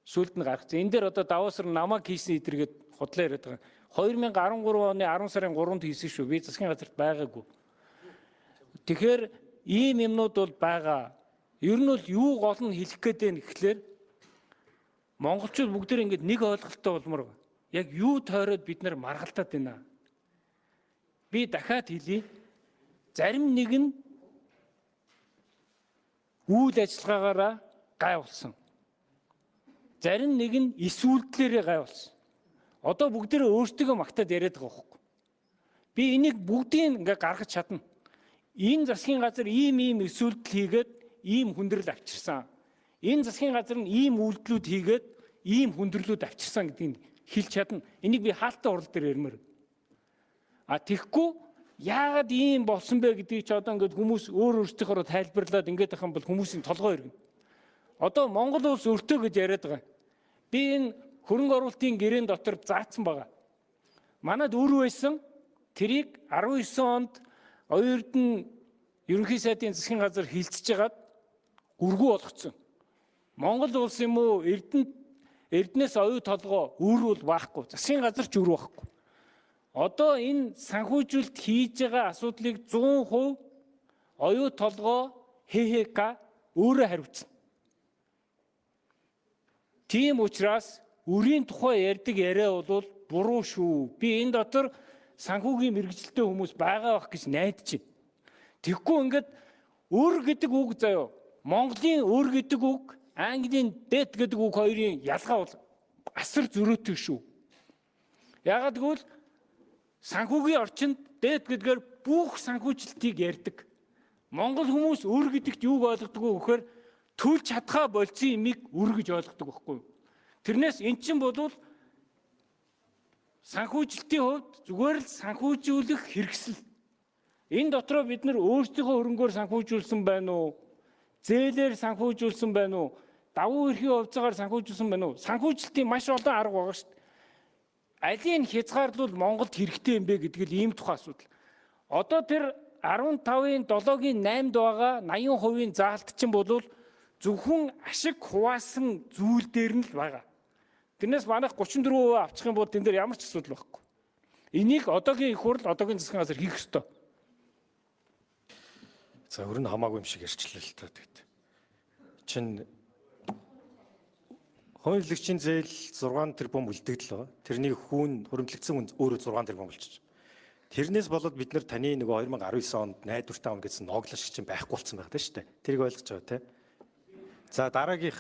Сүлд нь гаргацсан. Энэ дээр одоо даваасар намаг хийсэн эдэргээд худлаа яриад байгаа. 2013 оны 10 сарын 3-нд хийсэн шүү. Би засгийн газарт байгаагүй. Тэгэхээр ийм юмнууд бол байгаа. Ер нь бол юу гол нь хэлэх гээд байна гэхлээр монголчууд бүгд ингэж нэг ойлголттой болмоор байна. Яг юу тойроод бид нар маргалтаад байна. Би дахиад хэлье. Зарим нэг нь үйл ажиллагаагаараа гай болсон. Зарим нэг нь эс үйлдэлээрээ гай болсон. Одоо бүгдээрээ өөртөө магтаад яриад байгаа байхгүй. Би энийг бүгдийг ингээ гаргаж чадна. Энэ засгийн газар ийм эс үйлдэл хийгээд ийм хүндрэл авчирсан. Энэ засгийн газар нь ийм үйлдэлүүд хийгээд ийм хүндрэлүүд авчирсан гэдгийг хэлж чадна. Энийг би хаалттай урал дээр ярмаар. Тэгэхгүй яагаад ийм болсон бэ гэдгийг ч одоо ингээд хүмүүс өөртөөхөөрөө тайлбарлаад ингээд ахын бол хүмүүсийн толгой ирнэ. Одоо Монгол улс өртөө гэж яриад байгаа. Би энэ хөрөнгө оруулалтын гэрээн дотор заасан байгаа. Манад үр байсан тэрийг 19 онд Оюутны ерөнхий сайдын засгийн газар хилцэж хагаад үргүү болгоцсон. Монгол улс юм уу Эрдэнэс оюу толгой үр бол байхгүй. Засгийн газар ч үр байхгүй. Одоо энэ санхүүжилт хийж байгаа асуудлыг 100% оюу толгой ХХК өөрөө хариуцна. Тийм учраас үрийн тухай ярьдаг яриа бол буруу шүү. Би энэ дотор санхүүгийн мэргэжилтэй хүмүүс байгаа байх гэж найдаж байна. Тэгэхгүй ингээд өр гэдэг үг заяа. Монголын өр гэдэг үг, Английн debt гэдэг үг хоёрын ялгаа бол асар зөрөөтэй шүү. Яагаад гэвэл санхүүгийн орчинд debt гэдгээр бүх санхүүжилтийг ярьдаг. Монгол хүмүүс өр гэдэгт юуг ойлгодог вэ гэхээр төлж чадхаа болцсон юмыг өр гэж ойлгодог байхгүй юу? Тэрнээс эн чинь бодвол санхүүжилтийн хувьд зүгээр л санхүүжүүлэх хэрэгсэл. Энэ дотроо бид нар өөрсдийнхөө хөрөнгөөр санхүүжүүлсэн байна уу? Зээлээр санхүүжүүлсэн байна уу? Давуу эрхийн хувьцаагаар санхүүжүүлсэн байна уу? Санхүүжилтийн маш олон арга байгаа шүү дээ. Алийн хязгаарлал Монголд хэрэгтэй юм бэ гэдэг л ийм тухай асуудал. Одоо тэр 15-ын 7-гийн 8-д байгаа 80%-ийн заалт чинь болвол зөвхөн ашиг хуваасан зүйл дээр нь л байгаа. Тэрнээс манайх 34% авчих юм бол тэн дээр ямар ч асуудал байхгүй. Энийг одоогийн их хурл, одоогийн засгийн газар хийх ёстой. За өөр нь хамаагүй юм шиг ярьчлаа л та тэгээд. Чин хуулийн зээл 6 тэрбум үлдэгдэл байгаа. Тэрний хүүн хөрөмтлөгдсөн хүн өөрөө 6 тэрбум болчих. Тэрнээс болоод бид нар таны нөгөө 2019 онд найдвартай он гэсэн ноглош чинь байхгүй болсон байх тийм шүү дээ. Тэрийг ойлгож байгаа тийм. За дараагийнх